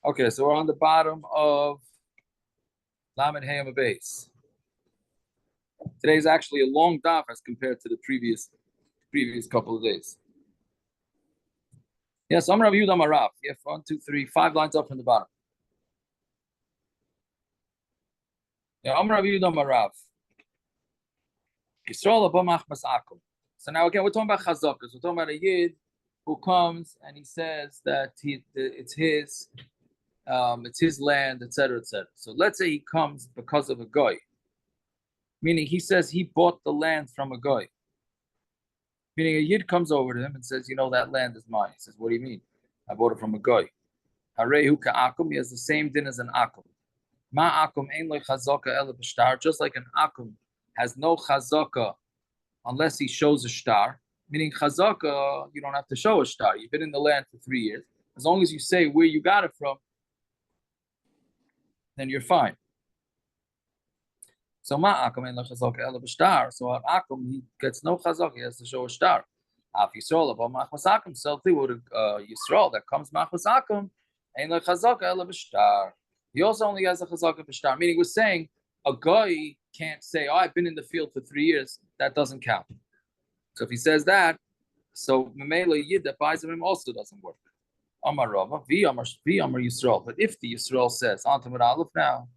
Okay, so we're on the bottom of Lamed Hayam base. Today's actually a long daf as compared to the previous couple of days. Yes, I'm Rav Yudam Arav. Yeah, 1, 2, 3, 5 lines up from the bottom. Yeah, I'm Rav Yudam Arav. Yisrael abamach masakum. So now again, we're talking about chazakas. We're talking about a yid who comes and he says that it's his land, etc., etc. So let's say he comes because of a guy, meaning he says he bought the land from a guy. Meaning a yid comes over to him and says, that land is mine. He says, what do you mean? I bought it from a guy. Harehu ka'akum, he has the same din as an akum. Ma akum ein lo chazaka ela b'shtar, just like an akum has no chazaka unless he shows a shtar. Meaning chazaka, you don't have to show a shtar. You've been in the land for 3 years. As long as you say where you got it from, then you're fine. So ma'akum ein lo chazaka ela b'shtar. So an akum, he gets no chazaka, he has to show a shtar. Af Yisrael above machmasakum, selfly with Yisrael that comes machmasakum, ein lo chazaka ela b'shtar. He also only has a chazaka b'shtar. Meaning we're saying a guy can't say, "Oh, I've been in the field for 3 years." That doesn't count. So if he says that, so Mamela Yid that buys him also doesn't work. Amar Rava, Amar Yisrael. But if the Yisrael says, on to Aleph now,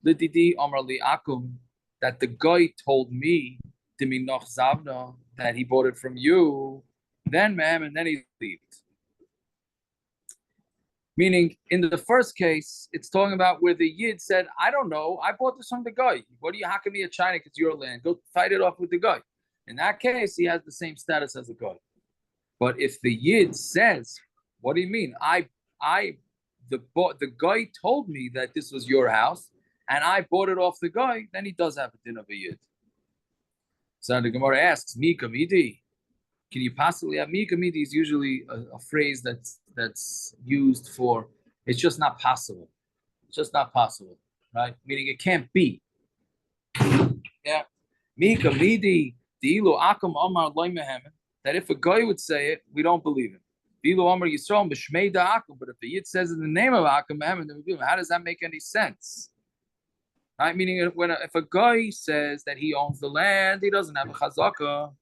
Lididi Amar Li Akum, that the guy told me, Dimi Noch Zavna, that he bought it from you, then ma'am, and then he leaves. Meaning, in the first case, it's talking about where the Yid said, I don't know, I bought this from the guy. What are you hacking me at China? It's your land. Go fight it off with the guy. In that case, he has the same status as the guy. But if the Yid says, what do you mean? The guy told me that this was your house, and I bought it off the guy, then he does have a din of a Yid. So the Gemara asks, Mika Midi, can you possibly have Mika Midi is usually a phrase that's used for it's just not possible. It's just not possible, right? Meaning it can't be. Yeah. Mika Midi, Dilu Akam Amar Loimehem, that if a guy would say it, we don't believe him. Dilu Amar Yisrael B'Shmei Da Akam, but if the Yid says in the name of Akam Mehem, then we believe him. How does that make any sense? Right? Meaning if a guy says that he owns the land, he doesn't have a chazaka.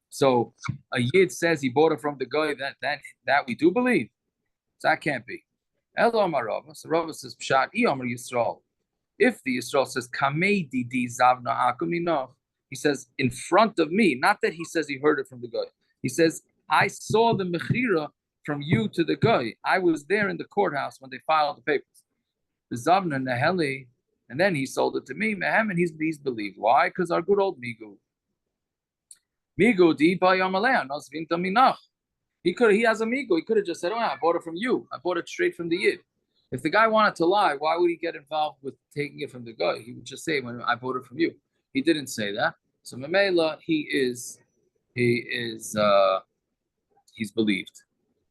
So a Yid says he bought it from the guy, that we do believe. So that can't be. Elo Marava. So Rava says, Pshat, Iyamar Yisrael. If the Yisrael says, Kamei Didi Zavna Akumino, he says, in front of me, not that he says he heard it from the guy. He says, I saw the Mechira from you to the guy. I was there in the courthouse when they filed the papers. The Zavna Neheli, and then he sold it to me, Mehem, and he's believed. Why? Because our good old Migu. Migu di ba yamalea, nosvinta minach. He has a migu. He could have just said, "Oh, I bought it from you. I bought it straight from the Yid." If the guy wanted to lie, why would he get involved with taking it from the guy? He would just say, "When I bought it from you." He didn't say that. So Mamela, he's believed,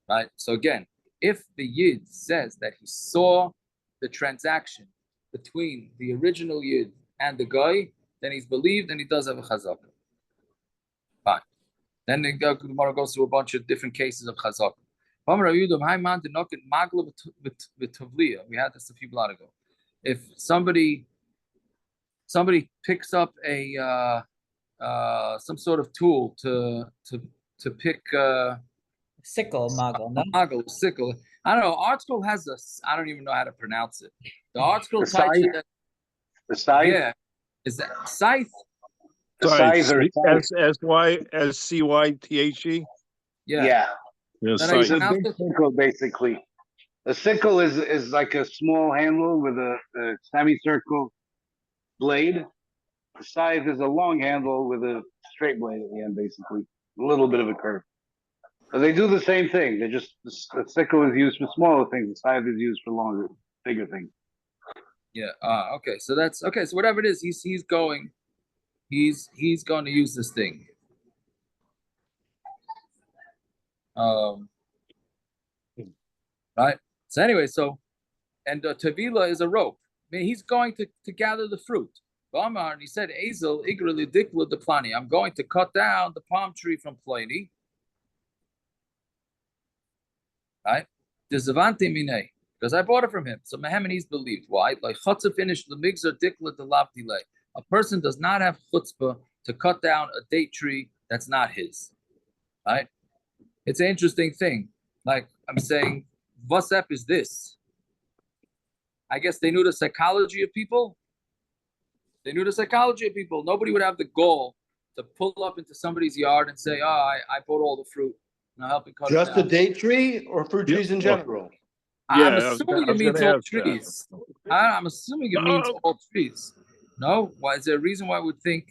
right? So again, if the Yid says that he saw the transaction between the original Yid and the guy, then he's believed and he does have a chazaka. Fine. Then the Gemara goes through a bunch of different cases of chazaka. We had this a few blocks ago. If somebody picks up a some sort of tool to pick sickle, magel, no? Magel, sickle. I don't know. ArtScroll has I don't even know how to pronounce it. The ArtScroll type. The scythe. Yeah. Is that scythe? SYCYTHE. Yeah. It's a big sickle, basically. A sickle is like a small handle with a semicircle blade. The scythe is a long handle with a straight blade at the end, basically. A little bit of a curve. But they do the same thing. The sickle is used for smaller things. The scythe is used for bigger things. Yeah. Okay. So that's okay. So whatever it is, he's going to use this thing. Right. So anyway, and Tavila is a rope. I mean, he's going to gather the fruit. And he said, Azel igrali dikla de plani. I'm going to cut down the palm tree from Pliny. Right? The Zavanti Mine. because I bought it from him. So Mehem he's believed. Why? Like chutzpah finished the migzor dikla delab delay. A person does not have chutzpah to cut down a date tree that's not his. Right? It's an interesting thing. Like I'm saying, WhatsApp is this. I guess they knew the psychology of people. They knew the psychology of people. Nobody would have the goal to pull up into somebody's yard and say, "Oh, I bought all the fruit. And I'll help you cut Just it a down." date tree or fruit trees in general? I'm Yeah, assuming I it was means gonna all ask that. trees. I'm assuming it means all trees. No? Why is there a reason why I would think?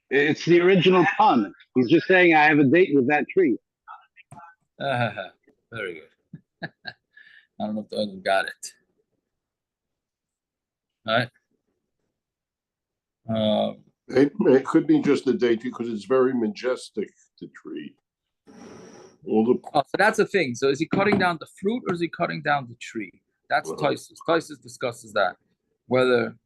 It's the original pun. He's just saying I have a date with that tree. Very good. I don't know if the other got it. All right. It could be just a date because it's very majestic, the tree. All the So that's the thing. So is he cutting down the fruit or is he cutting down the tree? That's Taisus. Taisus discusses that. Whether,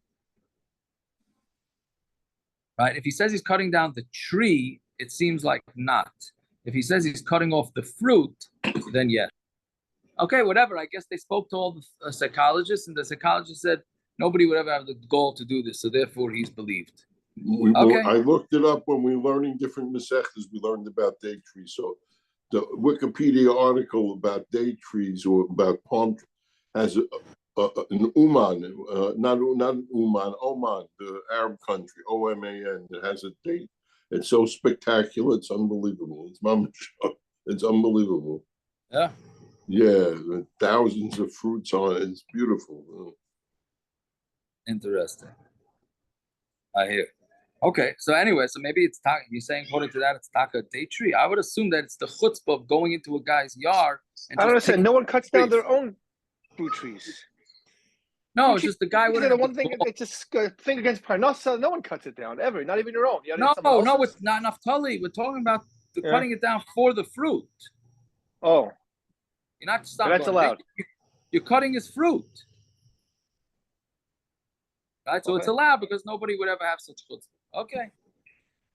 right? If he says he's cutting down the tree, it seems like not. If he says he's cutting off the fruit, then yes. Okay, whatever. I guess they spoke to all the psychologists, and the psychologist said nobody would ever have the goal to do this, so therefore he's believed. I looked it up when we were learning different mesechtas. We learned about date trees. So the Wikipedia article about date trees or about palm has an Uman, not an Uman, Oman, the Arab country, Oman. It has a date. It's so spectacular. It's unbelievable. It's unbelievable. Yeah. Yeah, thousands of fruits on it. It's beautiful. Interesting. I hear. Okay, so anyway, so maybe it's taka. You're saying according to that, it's taka date tree. I would assume that it's the chutzpah of going into a guy's yard. And I don't understand. No one cuts down trees. their own fruit trees. No, it's just the guy with the one thing. It's just a thing against parnasa. No one cuts it down ever. Not even your own. No, it's not enough tully. We're talking about cutting it down for the fruit. Oh, you're not stopping. That's allowed. You're cutting his fruit. Right, so it's allowed because nobody would ever have such chutzpah. Okay.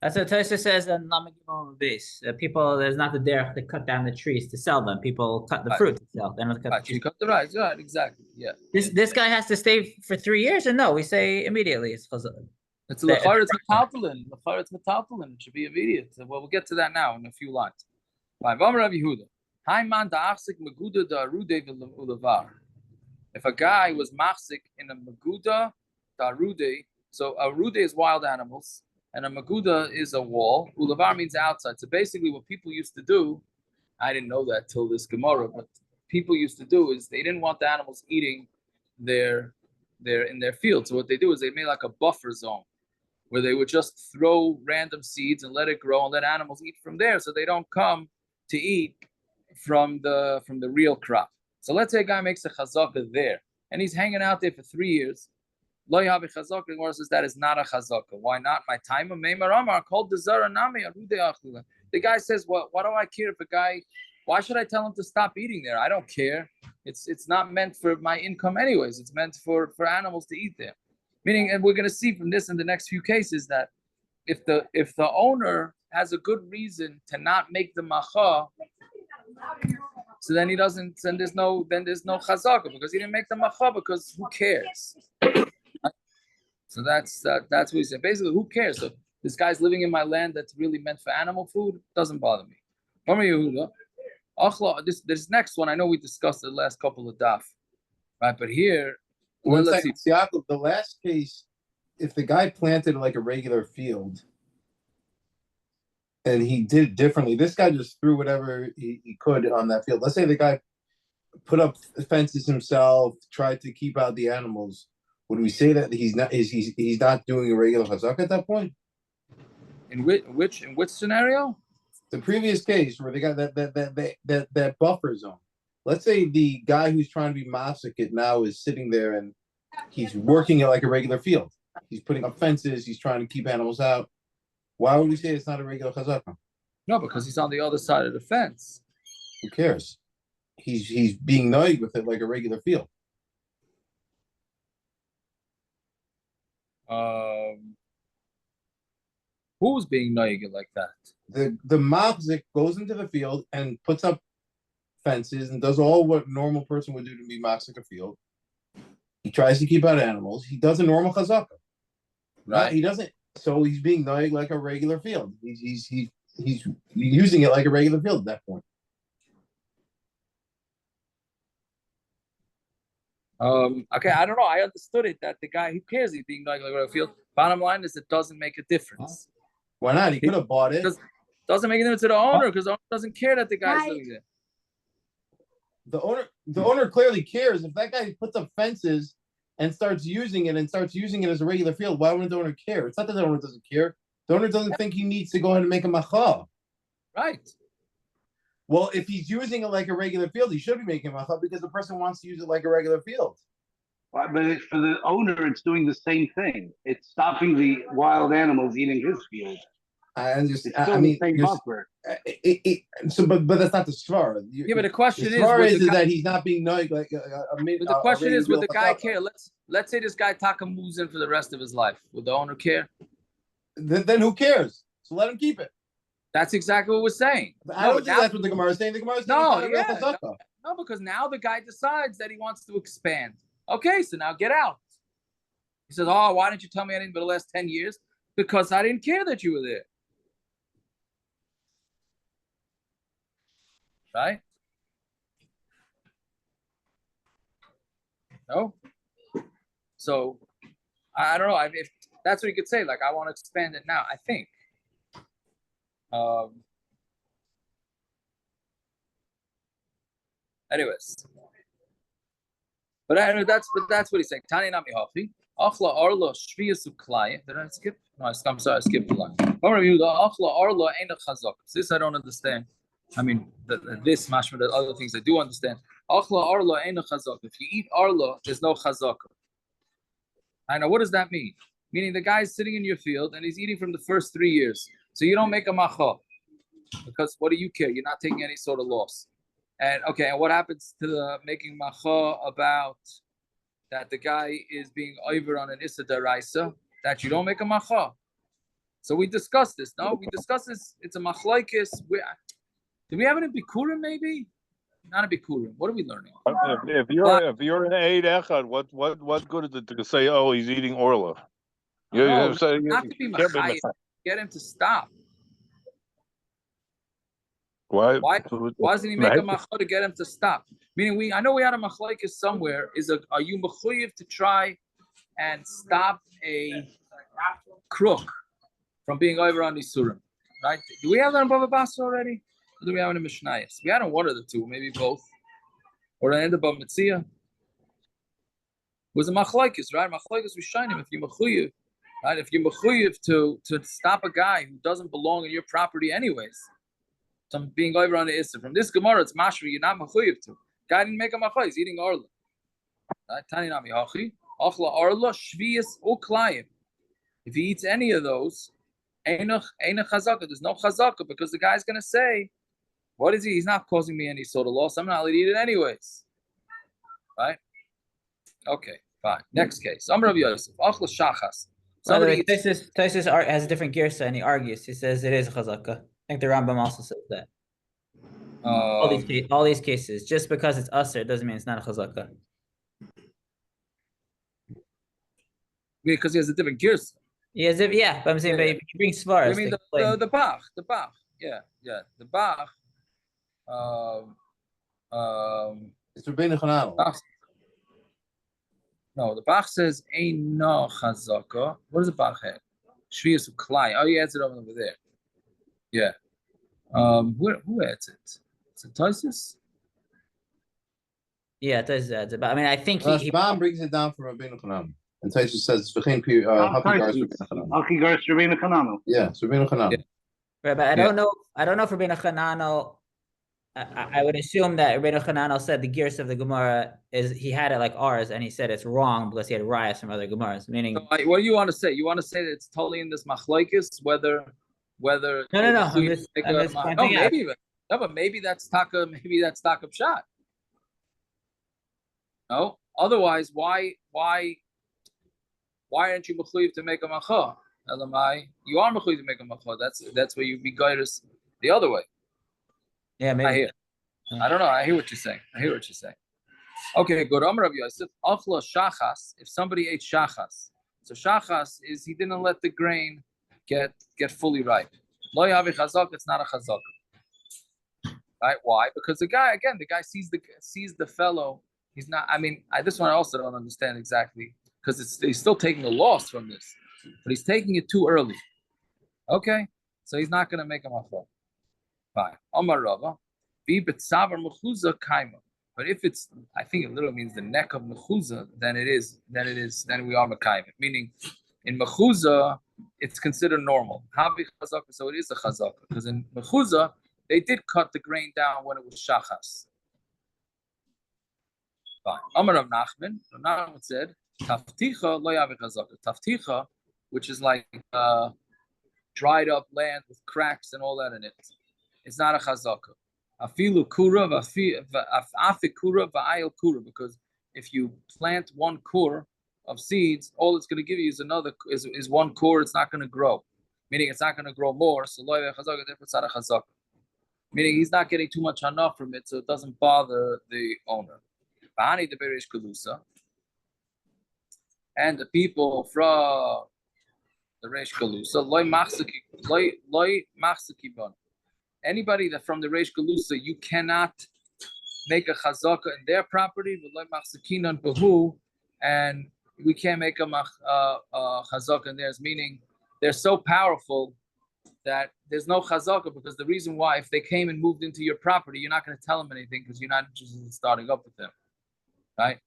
That's what Tosha says in Lamagimon base. People, there's not the derech to cut down the trees to sell them. People cut the fruit to sell. They don't cut the trees. You cut the rice, right? Exactly. Yeah. This guy has to stay for 3 years, or no? We say immediately. It's lechor. It's metaltalin. Lechor. It's metaltalin. It should be immediate. Well, we'll get to that now in a few lines. Right. Rav Yehuda. If a guy was machzik in a maguda darude, so a rude is wild animals, and a maguda is a wall. Ulavar means outside. So basically, what people used to do, I didn't know that till this Gemara, but people used to do is they didn't want the animals eating their in their field. So what they do is they made like a buffer zone where they would just throw random seeds and let it grow and let animals eat from there, so they don't come to eat from the real crop. So let's say a guy makes a chazaka there, and he's hanging out there for 3 years. Lo yavi chazaka. The Gemara says that is not a chazaka. Why not? My time of Meimar Amar called the Zara Nami Arude Achila. The guy says, "What do I care if a guy? Why should I tell him to stop eating there? I don't care. It's not meant for my income anyways. It's meant for animals to eat there." Meaning, and we're going to see from this in the next few cases that if the owner has a good reason to not make the macha, so then he doesn't. Then there's no chazaka because he didn't make the macha, because who cares? So that's what he said. Basically, who cares? So this guy's living in my land that's really meant for animal food. Doesn't bother me. This next one, I know we discussed the last couple of daf, right? But here, let's see. The last case, if the guy planted like a regular field and he did it differently, this guy just threw whatever he could on that field. Let's say the guy put up fences himself, tried to keep out the animals. Would we say that he's not doing a regular chazak at that point? In which scenario? The previous case where they got that buffer zone. Let's say the guy who's trying to be mafsik it now is sitting there and he's working it like a regular field. He's putting up fences. He's trying to keep animals out. Why would we say it's not a regular chazaka? No, because he's on the other side of the fence. Who cares? He's being noig with it like a regular field. Who's being noig like that? The mafzik goes into the field and puts up fences and does all what a normal person would do to be machzik a field. He tries to keep out animals. He does a normal chazaka. Right. He doesn't. So he's being noig like a regular field. He's using it like a regular field at that point. Okay, I don't know. I understood it that the guy, who cares he's being like a field. Bottom line is it doesn't make a difference. Why not? He could have bought it. Because doesn't make a difference to the owner because the owner doesn't care that the guy's living there. The owner clearly cares. If that guy puts up fences and starts using it as a regular field, why wouldn't the owner care? It's not that the owner doesn't care. The owner doesn't think he needs to go ahead and make a macha. Right. Well, if he's using it like a regular field, he should be making a macha because the person wants to use it like a regular field. But for the owner, it's doing the same thing. It's stopping the wild animals eating his field. I understand. It's still I mean, the same buffer. but that's not the svar. Yeah, but the question The is, svar is that he's not being like but the question is, would the guy care? Let's say this guy Taka moves in for the rest of his life. Would the owner care? Then who cares? So let him keep it. That's exactly what we're saying. I don't think that's what the Gemara is saying. The Gemara is saying no, because now the guy decides that he wants to expand. Okay, so now get out. He says, "Oh, why didn't you tell me anything for the last 10 years? Because I didn't care that you were there." Right? No? So, I don't know. If that's what you could say, like, I want to expand it now, I think. Anyways. But that's what he's saying. Tani nami hafi. Achla arla shviyasu klai. Did I skip? No, I'm sorry, I skipped the line. Achla arla ain't a chazak. This I don't understand. I mean, this mashma, the other things I do understand. Achla arla ain't a chazak. If you eat arla, there's no chazak. I know. What does that mean? Meaning the guy's sitting in your field and he's eating from the first 3 years. So you don't make a macha. Because what do you care? You're not taking any sort of loss. And okay, and what happens to the making macha about that the guy is being over on an issa daraisa, that you don't make a macha? So we discussed this, no? We discussed this. It's a machlaikis. Do we have it in Bikurim maybe? Not a Bikurim. What are we learning? If you're an Eid Echad, what good is it to say, oh, he's eating orla? No, not to be machayim. Get him to stop. Why doesn't he make a macha to get him to stop? Meaning, I know we had a machlaikis somewhere. Are you mechuyev to try and stop a crook from being over on Isurim? Right? Do we have that in Bava Basra already? Or do we have it in Mishnayos? We had on one of the two, maybe both. Or the end of Bava Metzia. It was a machlaikis, right? Machlaikis was shining if you mechuyev, right? If you mechuyev to stop a guy who doesn't belong in your property anyways. Some being over on the Issa. From this Gemara, it's mashri, you're not mechuyev to. Guy didn't make a macha, he's eating arla. Tani nami hachi, achla arla, shviyas, uklayim. If he eats any of those, ain't chazaka, there's no chazaka, because the guy's going to say, what is he? He's not causing me any sort of loss. I'm not allowed to eat it anyways. Right? Okay, fine. Next case. Amr Rav Yosef, achla shachas. Somebody Taisus has a different girsa and he argues. He says it is a chazaka. I think the Rambam also says that. All these cases, just because it's usher, doesn't mean it's not a chazaka. Because he has a different gears. Yeah, but I'm saying, but if you bring svaras. I mean, the Bach, yeah, the Bach. It's Rabbeinu Chananel. No, the Bach says ain't no chazaka. What does the Bach have? Shviyas uklai. Oh, he adds it over there. Yeah. Who adds it? Is it Taisus? Yeah, Taisus adds it. But I mean, I think he brings it down from Rabbeinu Chananel. And Taisus says Haki Gars Rabbeinu Chananel. Yeah, it's Rabbeinu Chananel. Right, but I don't know if Rabbeinu Chananel. I would assume that Rabbeinu Chananel said the gears of the Gemara is he had it like ours, and he said it's wrong because he had riots from other Gemaras. Meaning, so, what do you want to say? You want to say that it's totally in this machlaikis, whether no. But maybe that's taka shot. No, otherwise, why aren't you mechuyev to make a macha? You are mechuyev to make a macha. That's where you be guided the other way. Yeah, maybe. I don't know. I hear what you're saying. Okay, good. Amar Rav Yosef, Achla shachas. If somebody ate shachas, so shachas is he didn't let the grain get fully ripe. Lo yavi chazak. It's not a chazak. Right? Why? Because the guy sees the fellow. He's not. I mean, this one I also don't understand exactly because he's still taking a loss from this, but he's taking it too early. Okay, so he's not going to make a machal. Fine. Amar Rava, bi betzavar mechuza kaima. But if it's, I think it literally means the neck of mechuza, then we are mekayim. Meaning, in mechuza, it's considered normal. Havi chazaka, so it is a chazaka. Because in mechuza, they did cut the grain down when it was shachas. Fine. Amar Rav Nachman. Rav Nachman said, "Tafticha lo yavi chazaka." Tafticha, which is like dried up land with cracks and all that in it, it's not a chazaka. Afilu kura, afi kura, va'ayil kura. Because if you plant one kur of seeds, all it's going to give you is one kur. It's not going to grow, meaning it's not going to grow more. So lo yavi chazaka, therefore it's not a chazaka. Meaning he's not getting too much enough from it, so it doesn't bother the owner. And the people from the Reish Galusa, loy machzaki bon. Anybody that from the Reish Galusa, you cannot make a chazaka in their property, but loy machzakinan behu, and we can't make a chazaka in theirs. Meaning they're so powerful that there's no chazaka, because the reason why, if they came and moved into your property, you're not going to tell them anything because you're not interested in starting up with them, right?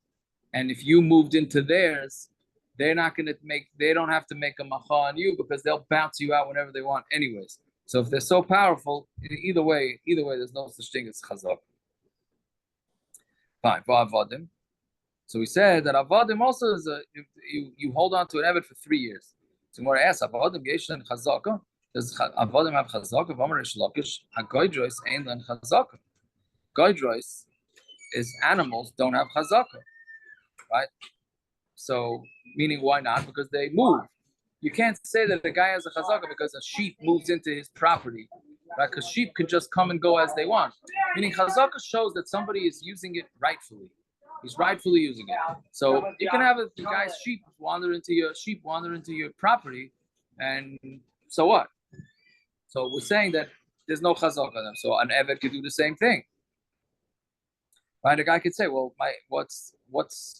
And if you moved into theirs, they don't have to make a macha on you because they'll bounce you out whenever they want anyways. So if they're so powerful, either way, there's no such thing as chazaka. Fine, va'avadim. So we said that avadim also is you hold on to an evet for 3 years. So more ask avadim yeshan chazaka. Does avadim have chazaka? V'amar Reish Lakish hagoydros ein len chazaka. Goydros is animals don't have chazaka, right? So meaning why not? Because they move. You can't say that the guy has a chazaka because a sheep moves into his property, right? Because sheep can just come and go as they want. Meaning chazaka shows that somebody is using it rightfully. He's rightfully using it. So you can have the guy's sheep wander into your property, and so what? So we're saying that there's no chazaka on them. So an evet could do the same thing. Right? A guy could say, well, what's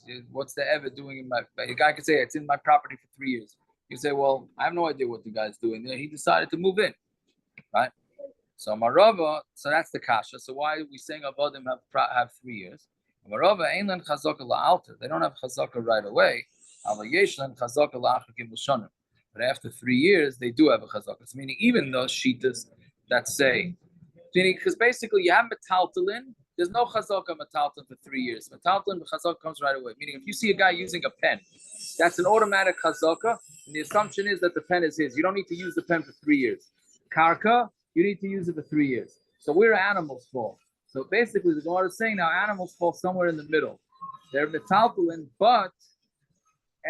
the evet doing in my? A guy could say it's in my property for 3 years. You say, well, I have no idea what the guy's doing there. He decided to move in, right? So Marava, so that's the kasha. So why are we saying avadim have 3 years? Marava ain't chazaka la'alter. They don't have chazaka right away. But after 3 years, they do have a chazaka. So meaning even those shitas that say, because basically you have metaltalin. There's no chazaka metaltalin for 3 years. Metaltalin chazaka comes right away. Meaning if you see a guy using a pen, that's an automatic chazaka, and the assumption is that the pen is his. You don't need to use the pen for 3 years. Karka, you need to use it for 3 years. So where animals fall? So basically, the Gemara is saying now animals fall somewhere in the middle. They're metaltalin, but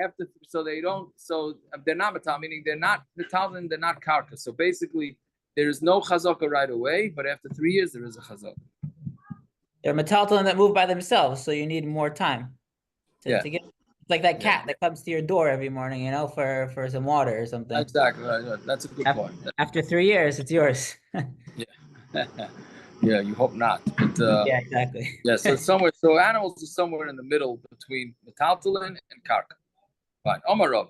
after they're not metal, meaning they're not metaltalin, they're not karka. So basically, there is no chazaka right away, but after 3 years, there is a chazaka. They're metaltalin that move by themselves, so you need more time to get. It's like that cat that comes to your door every morning, for some water or something. Exactly right. That's a good point. After 3 years, it's yours. Yeah, you hope not. But, yeah, exactly. Yeah, so somewhere. So animals are somewhere in the middle between metaltalin and karka. Fine. Omarov,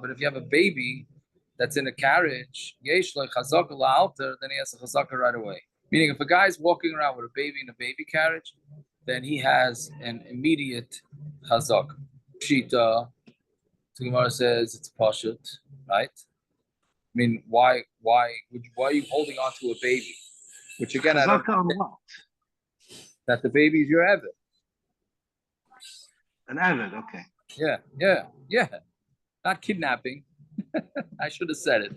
but if you have a baby that's in a carriage, yesh lo chazaka la'alter, then he has a chazaka right away. Meaning, if a guy's walking around with a baby in a baby carriage, then he has an immediate chazak. Pshita, the Gemara says it's pashut, right? I mean, why are you holding on to a baby? Which again, I don't know. That the baby is your evet. An evet, okay. Yeah. Not kidnapping. I should have said it.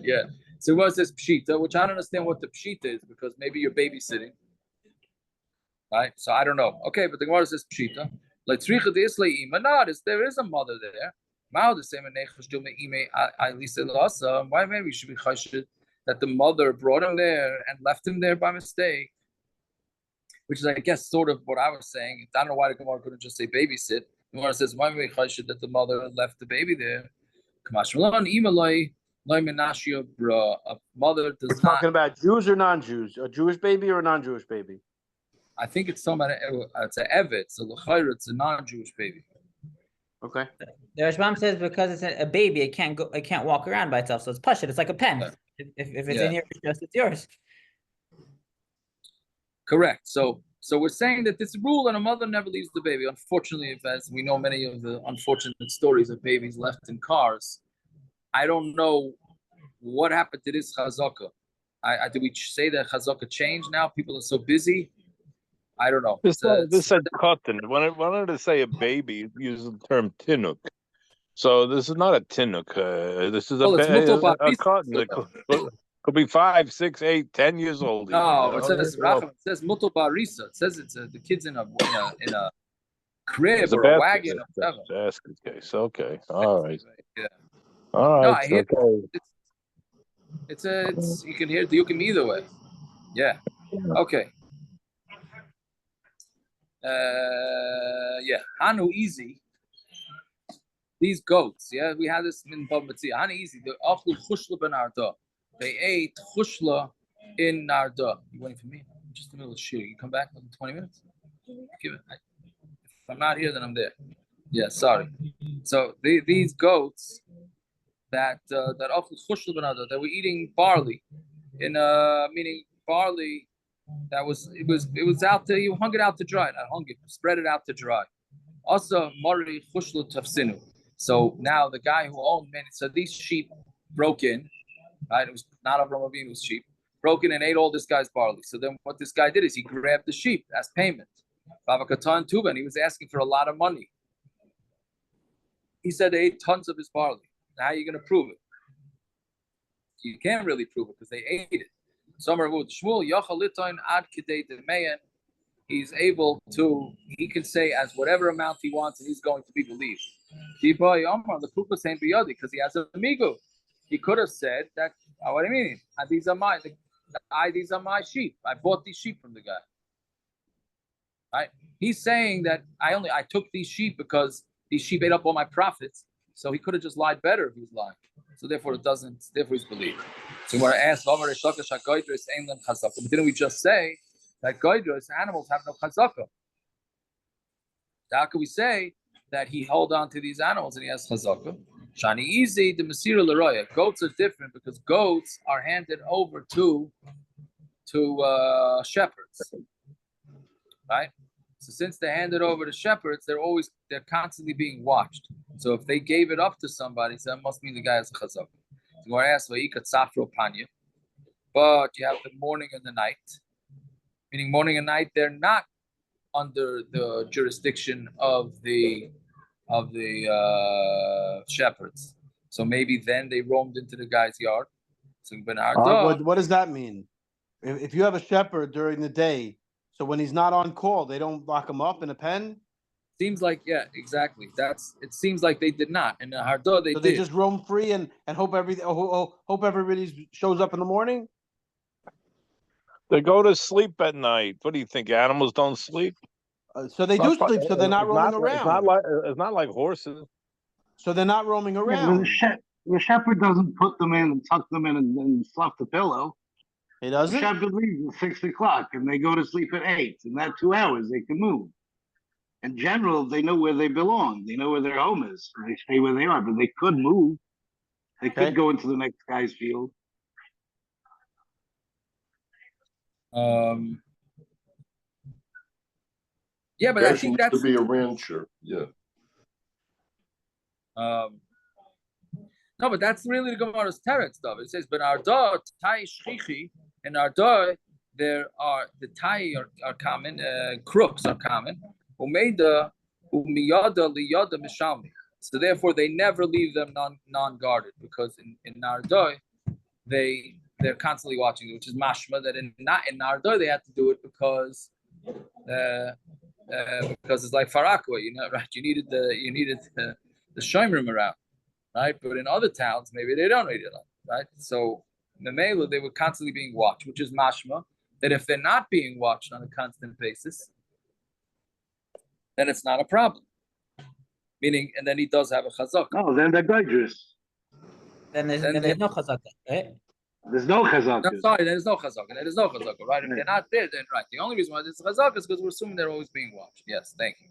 Yeah. So what says pshita, which I don't understand what the pshita is, because maybe you're babysitting. Right? So I don't know. Okay, but the Gemara says pshita. There is a mother there. Why maybe we should be chashed that the mother brought him there and left him there by mistake, which is, I guess, sort of what I was saying. I don't know why the Gemara couldn't just say babysit. The Gemara says, why we chayshid that the mother left the baby there? A mother does We're not. talking about Jews or non-Jews? A Jewish baby or a non-Jewish baby? I think it's somebody. It's an evet, so l'chayr, it's a non-Jewish baby. Okay. The Rashbam says because it's a baby, it can't go, it can't walk around by itself. So it's pashut. It's like a pen. Yeah. If it's in your interest, it's yours. Correct. So we're saying that this rule and a mother never leaves the baby. Unfortunately, as we know many of the unfortunate stories of babies left in cars, I don't know what happened to this chazaka. Did we say that chazaka changed now? People are so busy. I don't know. This said cotton. When I wanted to say a baby, use the term tinuk. So this is not a tinuk. This is a cotton. It could be 5, 6, 8, 10 years old. No, it says muto barisa. It says it's the kids in a crib or a wagon or whatever. Basket case. Okay. All right. Yeah. All right. No, I hear it's you can hear the yukim either way. Yeah. Okay. Yeah. Hanu easy. These goats. Yeah, we had this in Bava. Hanu easy. The achlu chushla ben arda. They ate chushla in narda. You waiting for me? I'm just in the middle of shooting. You come back in 20 minutes. Give it. If I'm not here, then I'm there. Yeah. Sorry. So these goats that achlu chushla ben arda. They were eating barley, meaning barley. It was out there. You hung it out to dry. Not hung it, spread it out to dry. Also, mari chushlu tafsinu. So now the guy who owned many, so these sheep broke in, right? It was not Avraham Avinu's sheep, broke in and ate all this guy's barley. So then what this guy did is he grabbed the sheep as payment. Bava Katan Tuba, and he was asking for a lot of money. He said they ate tons of his barley. Now how are you going to prove it? You can't really prove it because they ate it. He's able to, he can say as whatever amount he wants and he's going to be believed. Because he has a amigo. He could have said that, what do you mean? These are my sheep. I bought these sheep from the guy. Right? He's saying that I took these sheep because these sheep ate up all my profits. So he could have just lied better if he was lying. So therefore he's believed. So when I asked, but didn't we just say that goydros, animals have no chazaka? How can we say that he held on to these animals and he has chazaka? Shani easy, the Masira Leroya. Goats are different because goats are handed over to shepherds. Right? So since they're handed over to shepherds, they're constantly being watched. So if they gave it up to somebody, so that must mean the guy has a chazaka. So I asked, but you have the morning and the night. Meaning morning and night, they're not under the jurisdiction of the shepherds. So maybe then they roamed into the guy's yard. So what does that mean? If you have a shepherd during the day, so when he's not on call, they don't lock him up in a pen? Seems like, yeah, exactly. It seems like they did not. In the Hardah, they did. They just roam free and hope everybody shows up in the morning? They go to sleep at night. What do you think? Animals don't sleep? So they do sleep, so they're not roaming around. It's not like horses. So they're not roaming around. The shepherd doesn't put them in and tuck them in and fluff the pillow. He doesn't? The shepherd leaves at 6 o'clock and they go to sleep at 8. In that 2 hours, they can move. In general, they know where they belong. They know where their home is. So they stay where they are, but they could move. They could go into the next guy's field. Yeah, but I think that's to be a rancher. Yeah. No, but that's really the Gemara's Teretz stuff. It says, "But Arda Tai Shchichi in Arda there are the Tai are common, crooks are common. Umeida umiyada liyada mishalmi. So therefore, they never leave them non-guarded because in Arda they're constantly watching it, which is mashma that in Nardo they had to do it because it's like Farakwa, right? You needed the shomrim around, right? But in other towns maybe they don't need it, right? So Memela, they were constantly being watched, which is mashma, that if they're not being watched on a constant basis, then it's not a problem. Meaning, and then he does have a chazaka. Oh, then they're dangerous. Then there's no chazaka, right? There's no chazaka. I'm sorry, there's no chazaka. There is no chazaka, right? If they're not there, then right. The only reason why there's chazaka is because we're assuming they're always being watched. Yes, thank you.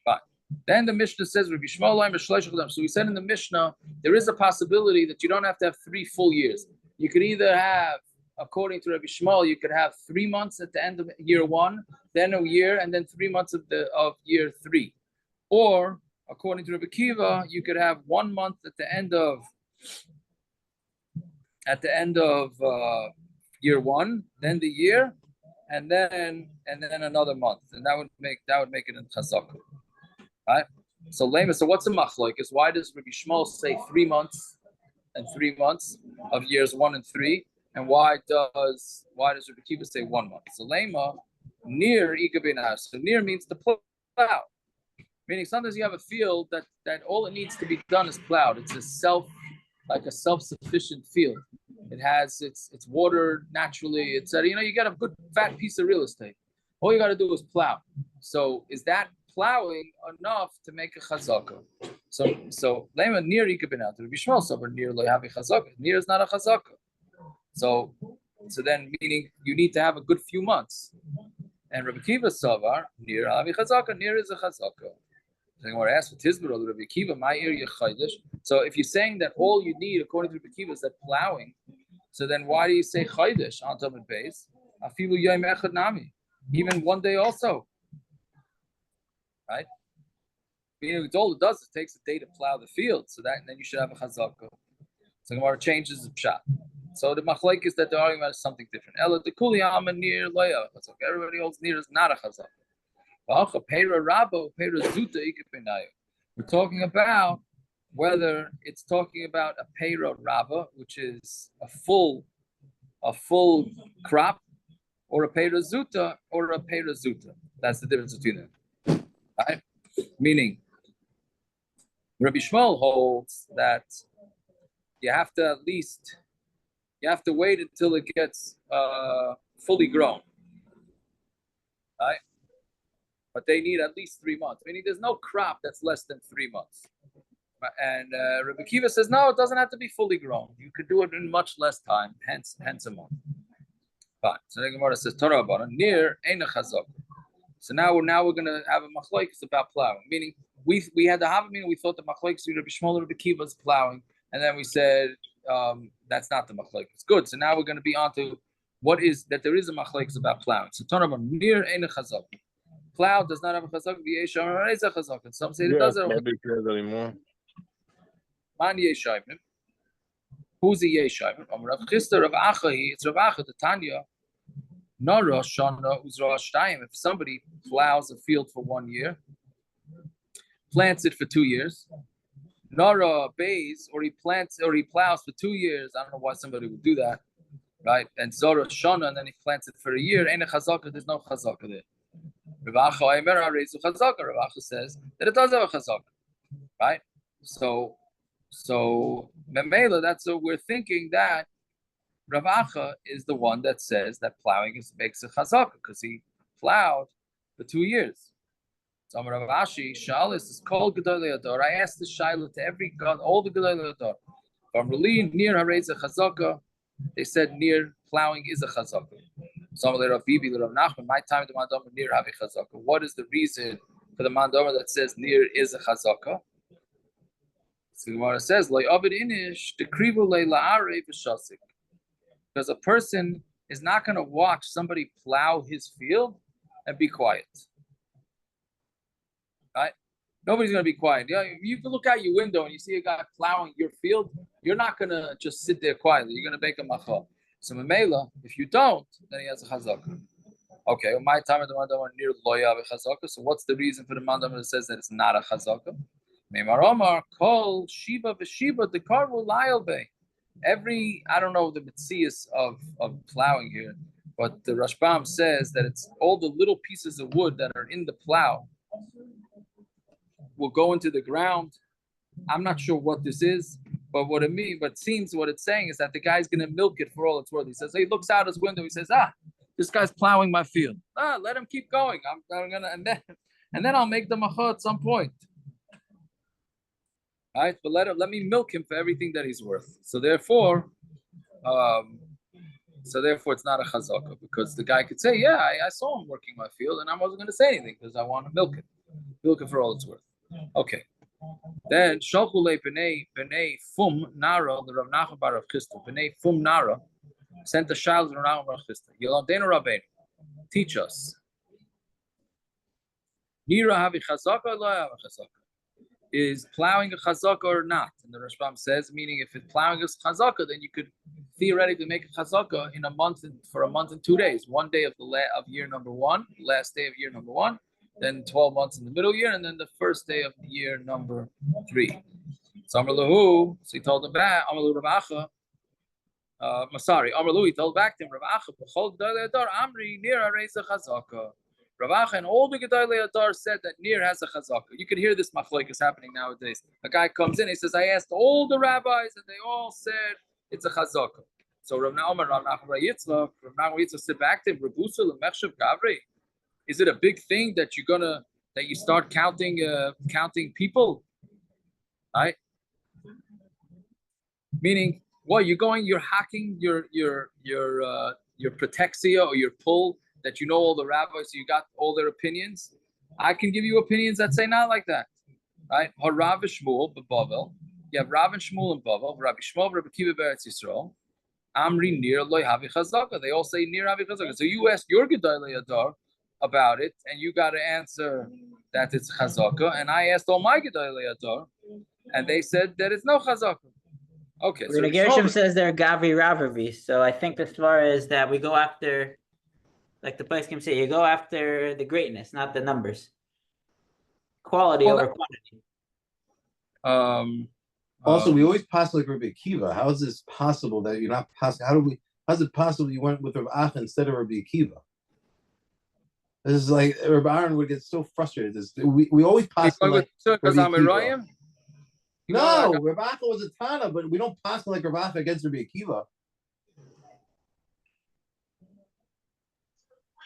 Fine. Then the Mishnah says, Rabbi Shmuel, so we said in the Mishnah, there is a possibility that you don't have to have 3 full years. You could either have, according to Rabbi Shmuel, you could have 3 months at the end of year 1, then a year, and then 3 months of year 3. Or, according to Rabbi Kiva, you could have 1 month at the end of year 1, then the year, and then another month, and that would make it in chazaka, right? So Lema, so what's a machlokes? Why does Rabbi Shmuel say 3 months and 3 months of years 1 and 3, and why does Rabbi Kiva say 1 month? So Lema, near ikabina. So near means to plow, meaning sometimes you have a field that all it needs to be done is plowed. It's a self-sufficient field. It has it's watered naturally. It's you got a good fat piece of real estate. All you got to do is plow. So is that plowing enough to make a chazaka? So lema near ikabinat. Rabbi Shmuel said near lo have a chazaka. Near is not a chazaka. So then meaning you need to have a good few months. And Rabbi Kiva savar near have a chazaka. Near is a chazaka. I want to ask for Tizbur or Rabbi Kiva, my area chaydish. So if you're saying that all you need, according to Rabbi Kiva, is that plowing, so then why do you say chaydish on top of base? Afilu yom echad nami, even 1 day also, right? All it does is it takes a day to plow the field, so that then you should have a chazaka. So Gemara changes the pshat. So the machlek is that the argument is something different. Ela the kuli am near loya. Everybody holds near is not a chazaka. We're talking about whether it's talking about a peira rabba, which is a full crop, or a peira zuta, or a peira zuta. That's the difference between them, right? Meaning, Rabbi Shmuel holds that you have to wait until it gets fully grown, right? But they need at least 3 months. Meaning there's no crop that's less than 3 months. And Rabbi Kiva says, no, it doesn't have to be fully grown. You could do it in much less time, hence a month. Fine. So the Gemara says, Torah about it, near Eina Chazak. So now we're going to have a machlokes about plowing. Meaning we had the Hava, meaning we thought the machlokes Rabbi Shmuel and Rabbi Kiva is plowing. And then we said, that's not the machlokes. Good. So now we're going to be on to what is, that there is a machlokes about plowing. So Torah about near Eina Chazak. Plow does not have a chazaka. The yeshayim is a chazaka. Some say it doesn't. Maybe it does anymore. Man yeshayim. Who's the yeshayim? Rav Chisda Rav Achahi. It's Rav Acha the Tanya. Nara shana uzra shtayim. If somebody plows a field for 1 year, plants it for 2 years, Nara bays, or he plows for 2 years. I don't know why somebody would do that, right? And Zora shana, and then he plants it for a year. Ain't a chazaka. There's no chazaka there. Rav Acha says that it does have a chazaka, right? So Memela, that's what we're thinking, that Rav Acha is the one that says that plowing makes a chazaka because he plowed for 2 years. So Rav Ashi Shalis is called Gedolei Ador. I asked the Shaila to every god, all the Gedolei Ador. From Relin near Harez a chazaka, they said near plowing is a chazaka. Some Rav Bibi, Rav Nachman, my time the mandama near have a chazaka. What is the reason for the mandama that says near is a chazaka? So the Gemara says, "Lo Ovid inish dekrivu le la'arei v'shasik," because a person is not going to watch somebody plow his field and be quiet, right? Nobody's going to be quiet. If you look out your window and you see a guy plowing your field, you're not going to just sit there quietly. You're going to make a macha. So Mamela, if you don't, then he has a chazaka. Okay, well, my time at the mandama near loya chazaka. So what's the reason for the mandama that says that it's not a chazaka? Meimar Omar call shiba v'shiba the car will be. Every, I don't know the mitzias of plowing here, but the Rashbam says that it's all the little pieces of wood that are in the plow will go into the ground. I'm not sure what this is, But what it seems what it's saying is that the guy's gonna milk it for all it's worth. He says, he looks out his window, he says, this guy's plowing my field. Let him keep going. I'm gonna and then I'll make the macha at some point. All right, but let me milk him for everything that he's worth. So therefore, it's not a chazaka, because the guy could say, yeah, I saw him working my field and I wasn't going to say anything because I want to milk it for all it's worth. Okay. Then Shalchule b'nei Fum Nara, the Rav Nachman bar Rav Chisda, b'nei Fum Nara sent the child to Rav Nachman bar Rav Chisda. Yolantenu Rabbeinu, teach us. Nira havi chazaka or lo havi chazaka? Is plowing a chazaka or not? And the Rashbam says, meaning if it's plowing a chazaka, then you could theoretically make a chazaka in for a month and 2 days. 1 day of year number 1, last day of year number 1, then 12 months in the middle year, and then the first day of the year number 3. So Amar Lahu, so he told him back, Amar Lahu Rav Acha, Amar Lahu, he told back to him, Rav Acha, B'chol G'dalei Adar, Amri, Nir Areis Chazaka. Rav Acha and all the Gedolei Adar said that Nir has a chazaka. You can hear this machlokes happening nowadays. A guy comes in, he says, I asked all the rabbis, and they all said it's a chazaka. So Rav Nachman said back to him, Gavri, is it a big thing that you start counting people? Right? Meaning, what you're hacking your protexia or your pull, that you know all the rabbis, you got all their opinions. I can give you opinions that say not like that, right? Rav Shmuel Bava, you have Rav and Shmuel and Bava, Rabbi Shmuel, Rabbi Kiva Beretz Yisrael, Amri Nir Lo Havi Chazaka. They all say Nir Havi Chazaka. So you ask your Gedolei Adar about it, and you got to answer that it's Chazaka. And I asked all my Gedolei Adar, and they said that it's no Chazaka. Okay. So Gershom says they're Gavi Ravavi. So I think as far as that, we go after. Like the place can say, you go after the greatness, not the numbers. Quality over quantity. Also, we always pass like Rabbi Akiva. How is this possible that you're not passing? How's it possible you went with Rabbi Acha instead of Rabbi Akiva? This is like Rabbi Aaron would get so frustrated. We always pass like Rabbi Akiva. No, Rabbi Acha was a Tana, but we don't pass like Rabbi Acha against Rabbi Akiva.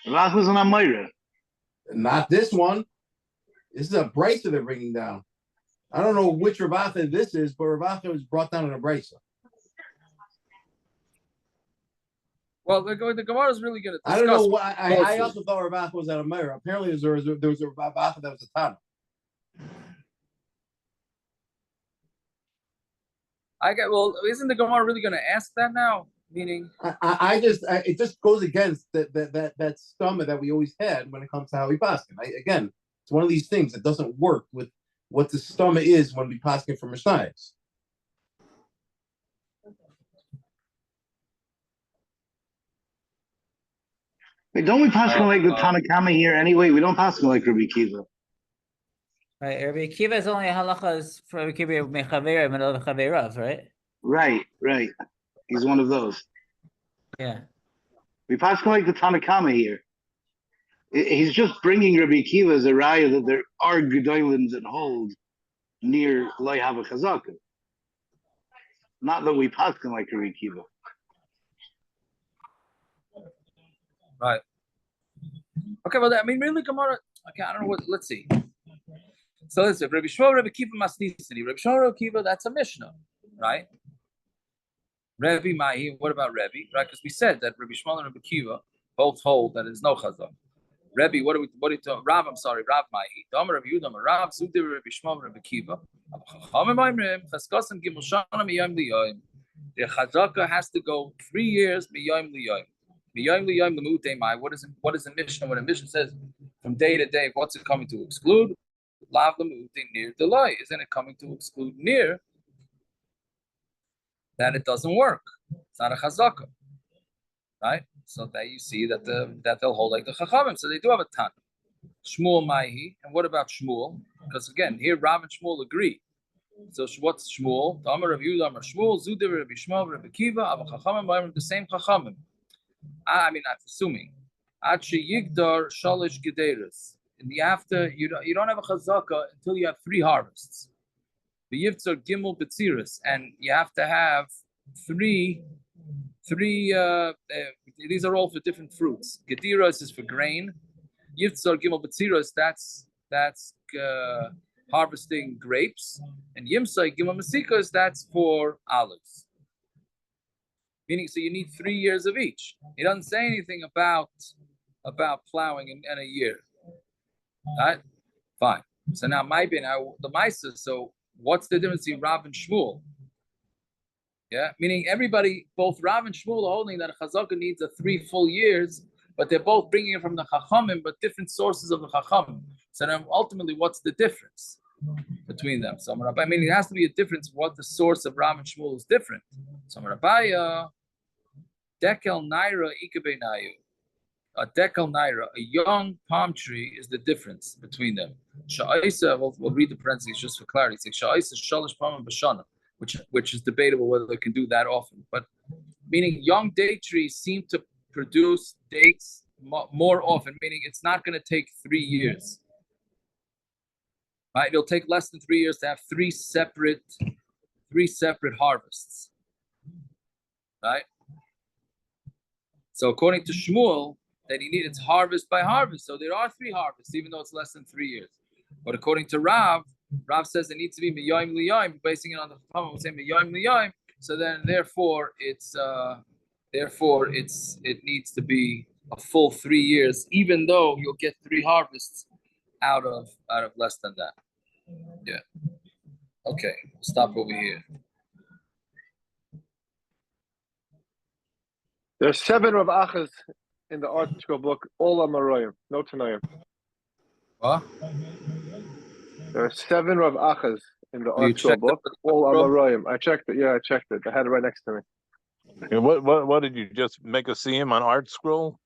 Rav was an Amira. Not this one. This is a brisa they're bringing down. I don't know which Rav Acha this is, but Rav Acha was brought down in a brisa. Well, the Gemara is really going to discuss. I don't know why. I also thought Rav Acha was an Amira. Apparently, there was a Rav Acha that was a Tana. Isn't the Gemara really going to ask that now? Meaning, it just goes against that stomach that we always had when it comes to how we pass. Again, it's one of these things that doesn't work with what the stomach is when we pass from Mishnayos. Wait, don't we pass like the Tanakama here anyway? We don't pass like Rabbi Akiva. Right, Rabbi Akiva is only halachas for Rabbi Akiva mechaver and another chaverav, right? Right. He's one of those. Yeah. We pass like the Tanakama here. He's just bringing Rabbi Akiva as a raya that there are Gedolins that hold near Loi Hava Chazaka. Not that we pass like Rabbi Akiva. Right. Okay, well, really, Gemara. Okay, I don't know what. Let's see. So let's say Rabbi Shmuel, Rabbi Kiva Masnisani. Rabbi Shmuel, Rabbi Kiva, that's a Mishnah, right? Rebbe Mahi, what about Rebbe? Right, because we said that Rabbi Shmuel and Rabbi Kiva both hold that it's no chazak. Rebbe, what are we talking? Rav Mahi. Dama Rabbi Yudam, Rav Zudi, Rabbi Shmuel, Rabbi Kiva. The chazaka has to go 3 years miyayim liyayim. Miyayim liyayim lemutei mai. What is the mission? When a mission says from day to day, what's it coming to exclude? Lav lemutei near delay. Isn't it coming to exclude near? That it doesn't work. It's not a chazaka, right? So that you see that they'll hold like the chachamim. So they do have a tan. Shmuel Maihi, and what about Shmuel? Because again, here Rav and Shmuel agree. So what's Shmuel? The Amar of Yudah, Amar Shmuel, Zudir, Rabbi Shmuel, Rabbi Kiva, Abba Chachamim, the same chachamim. I'm assuming. Achi Yigdar Shalish Gederus. In the after, you don't have a chazaka until you have 3 harvests. The Yivtzar Gimel Betzirus, and you have to have three. These are all for different fruits. Gediras is for grain. Yivtzar Gimel Betzirus, that's harvesting grapes, and Yimsai Gimel Masikas, that's for olives. Meaning, so you need 3 years of each. He doesn't say anything about plowing in a year. Right? Fine. So now the Maisa, so what's the difference between Rav and Shmuel? Yeah, meaning everybody, both Rav and Shmuel are holding that a Chazaka needs 3 full years, but they're both bringing it from the Chachamim, but different sources of the Chachamim. So then ultimately, what's the difference between them? So I mean, it has to be a difference what the source of Rav and Shmuel is different. So Rabaya, Dekel Naira Ikabe Nayu. A Dekel Naira, a young palm tree, is the difference between them. Sha'isa, we'll read the parentheses just for clarity. It's like Sha'isa Shalish Palm Bashana, which is debatable whether they can do that often. But meaning young date trees seem to produce dates more often, meaning it's not going to take 3 years. Right? It'll take less than 3 years to have three separate harvests. Right? So according to Shmuel, that he needed harvest by harvest. So there are 3 harvests, even though it's less than 3 years. But according to Rav says it needs to be miyoim liyoim, basing it on the Chachamim, we'll say miyoim liyoim. So then, therefore, it needs to be a full 3 years, even though you'll get 3 harvests out of less than that. Yeah. Okay, we'll stop over here. There's 7 Rav Achas in the article book, all Amarayim, no Tanayim. What? There are 7 Rav Achas in the article book, all Amarayim. I checked it. Yeah, I checked it. I had it right next to me. What did you just make us see him on Art Scroll?